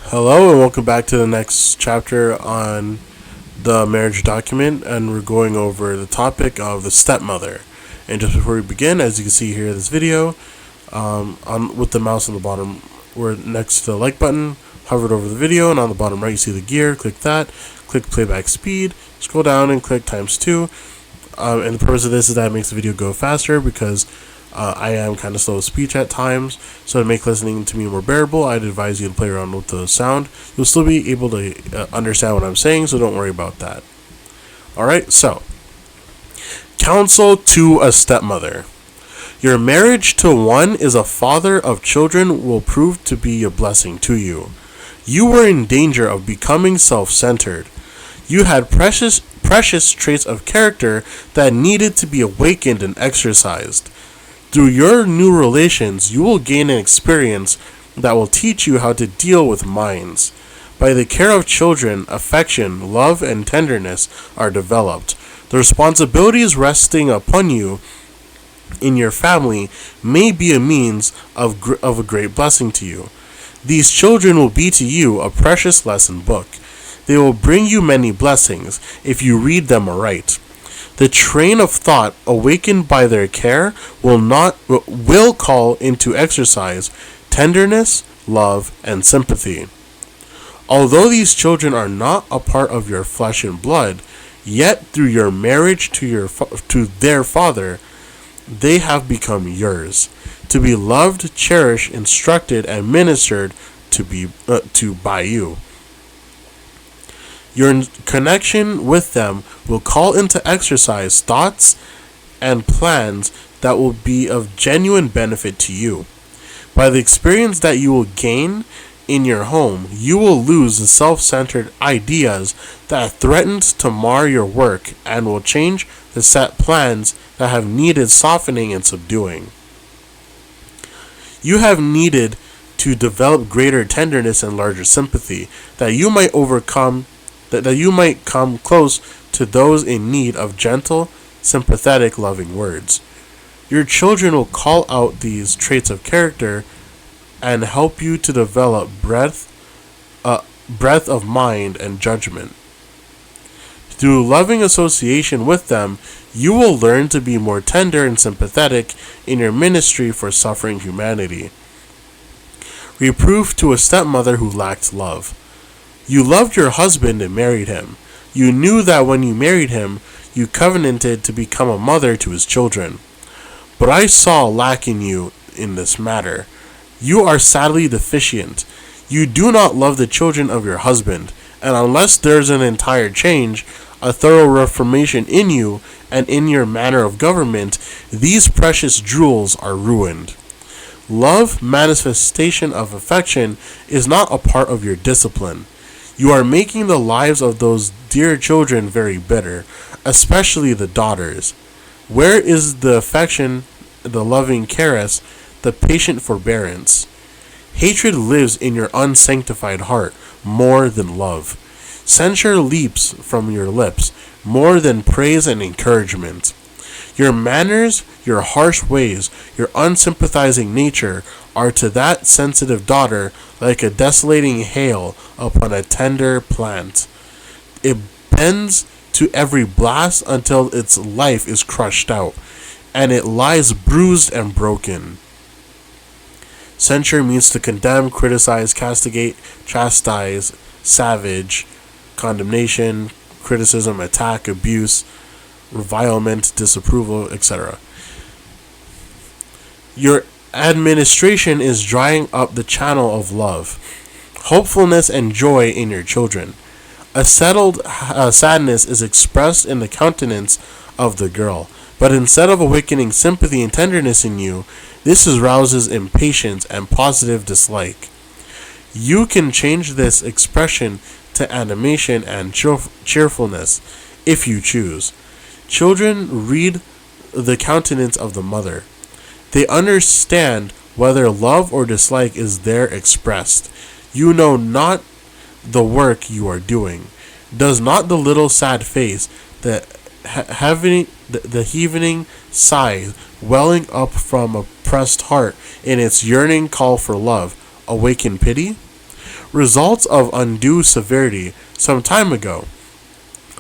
Hello and welcome back to the next chapter on the marriage document, and we're going over the topic of the stepmother. And just before we begin, as you can see here in this video, with the mouse on the bottom, we're next to the like button, hovered over the video, and on the bottom right you see the gear. Click that, click playback speed, scroll down and click ×2. And the purpose of this is that it makes the video go faster because I am kind of slow of speech at times, so to make listening to me more bearable, I'd advise you to play around with the sound. You'll still be able to understand what I'm saying, so don't worry about that. Alright, so, counsel to a stepmother. Your marriage to one is a father of children will prove to be a blessing to you. You were in danger of becoming self-centered. You had precious traits of character that needed to be awakened and exercised. Through your new relations, you will gain an experience that will teach you how to deal with minds. By the care of children, affection, love, and tenderness are developed. The responsibilities resting upon you in your family may be a means of a great blessing to you. These children will be to you a precious lesson book. They will bring you many blessings if you read them aright. The train of thought awakened by their care will call into exercise tenderness, love, and sympathy. Although these children are not a part of your flesh and blood, yet through your marriage to their father, they have become yours, to be loved, cherished, instructed, and ministered to by you. Your connection with them will call into exercise thoughts and plans that will be of genuine benefit to you. By the experience that you will gain in your home, you will lose the self-centered ideas that threatened to mar your work and will change the set plans that have needed softening and subduing. You have needed to develop greater tenderness and larger sympathy that you might come close to those in need of gentle, sympathetic, loving words. Your children will call out these traits of character and help you to develop breadth of mind and judgment. Through loving association with them, you will learn to be more tender and sympathetic in your ministry for suffering humanity. Reproof to a stepmother who lacked love. You loved your husband and married him. You knew that when you married him, you covenanted to become a mother to his children. But I saw lack in you in this matter. You are sadly deficient. You do not love the children of your husband, and unless there's an entire change, a thorough reformation in you and in your manner of government, these precious jewels are ruined. Love, manifestation of affection, is not a part of your discipline. You are making the lives of those dear children very bitter, especially the daughters. Where is the affection, the loving caress, the patient forbearance? Hatred lives in your unsanctified heart more than love. Censure leaps from your lips more than praise and encouragement. Your manners, your harsh ways, your unsympathizing nature are to that sensitive daughter like a desolating hail upon a tender plant. It bends to every blast until its life is crushed out, and it lies bruised and broken. Censure means to condemn, criticize, castigate, chastise, savage, condemnation, criticism, attack, abuse, revilement, disapproval, etc. Your administration is drying up the channel of love, hopefulness, and joy in your children. A settled sadness is expressed in the countenance of the girl, but instead of awakening sympathy and tenderness in you, this rouses impatience and positive dislike. You can change this expression to animation and cheerfulness if you choose. Children read the countenance of the mother. They understand whether love or dislike is there expressed. You know not the work you are doing. Does not the little sad face, the heaving sigh welling up from a pressed heart in its yearning call for love, awaken pity? Results of undue severity. Some time ago,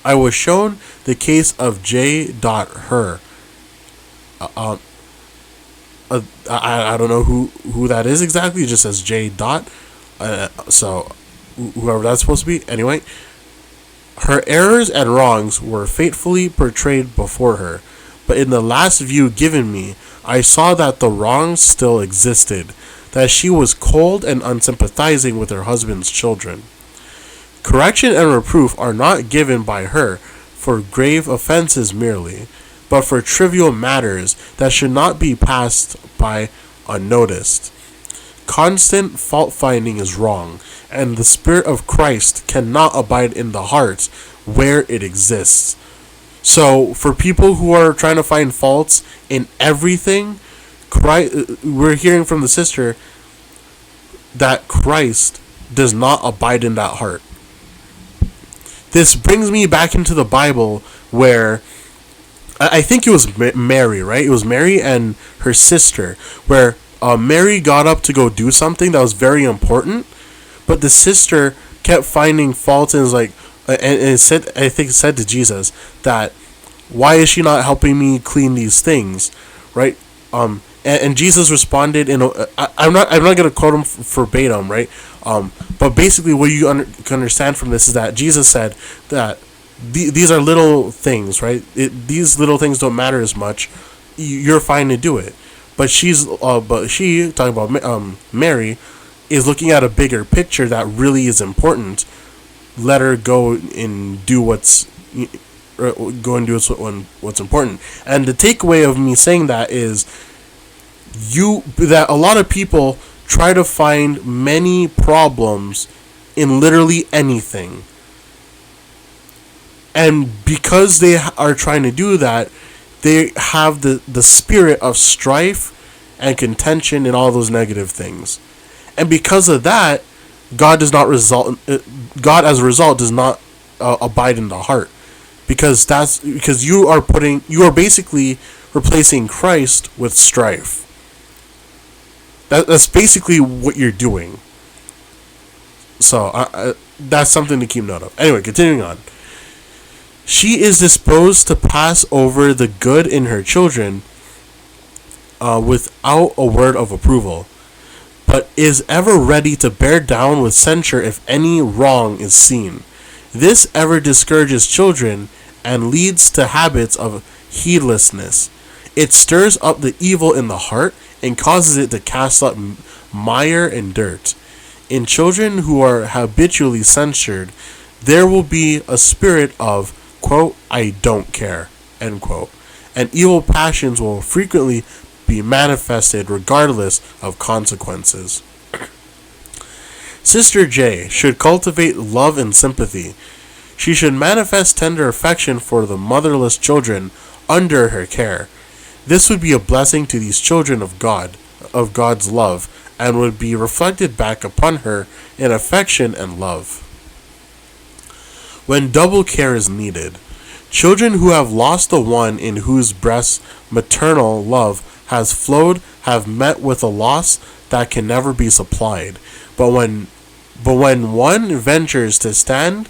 I was shown the case of J. Her. I don't know who that is exactly. It just says J. So whoever that's supposed to be. Anyway, her errors and wrongs were faithfully portrayed before her, but in the last view given me, I saw that the wrongs still existed, that she was cold and unsympathizing with her husband's children. Correction and reproof are not given by her for grave offenses merely, but for trivial matters that should not be passed by unnoticed. Constant fault-finding is wrong, and the Spirit of Christ cannot abide in the heart where it exists. So, for people who are trying to find faults in everything, we're hearing from the sister that Christ does not abide in that heart. This brings me back into the Bible where I think it was Mary, right? It was Mary and her sister, where Mary got up to go do something that was very important, but the sister kept finding faults and was like, and it said, I think it said to Jesus that, why is she not helping me clean these things, right? And Jesus responded in I'm not gonna quote him verbatim, right? But basically what you can understand from this is that Jesus said that these are little things, right? These little things don't matter as much. You're fine to do it, but she talking about Mary is looking at a bigger picture that really is important. Let her go and do what's important. And the takeaway of me saying that is that a lot of people try to find many problems in literally anything. And because they are trying to do that, they have the spirit of strife and contention and all those negative things. And because of that, God as a result does not abide in the heart. Because you are basically replacing Christ with strife. That's basically what you're doing. So that's something to keep note of. Anyway, continuing on. She is disposed to pass over the good in her children without a word of approval, but is ever ready to bear down with censure if any wrong is seen. This ever discourages children and leads to habits of heedlessness. It stirs up the evil in the heart and causes it to cast up mire and dirt. In children who are habitually censured, there will be a spirit of, quote, I don't care, end quote, and evil passions will frequently be manifested regardless of consequences. Sister J should cultivate love and sympathy. She should manifest tender affection for the motherless children under her care. This would be a blessing to these children of God's love, and would be reflected back upon her in affection and love. When double care is needed, children who have lost the one in whose breasts maternal love has flowed have met with a loss that can never be supplied. But when one ventures to stand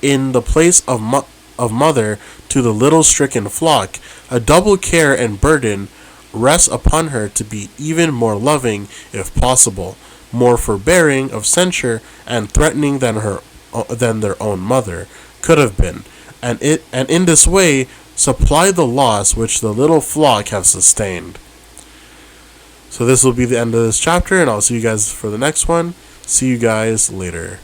in the place of mother to the little stricken flock, a double care and burden rests upon her to be even more loving, if possible, more forbearing of censure and threatening than their own mother could have been, and in this way supply the loss which the little flock have sustained. So this will be the end of this chapter, and I'll see you guys for the next one. See you guys later.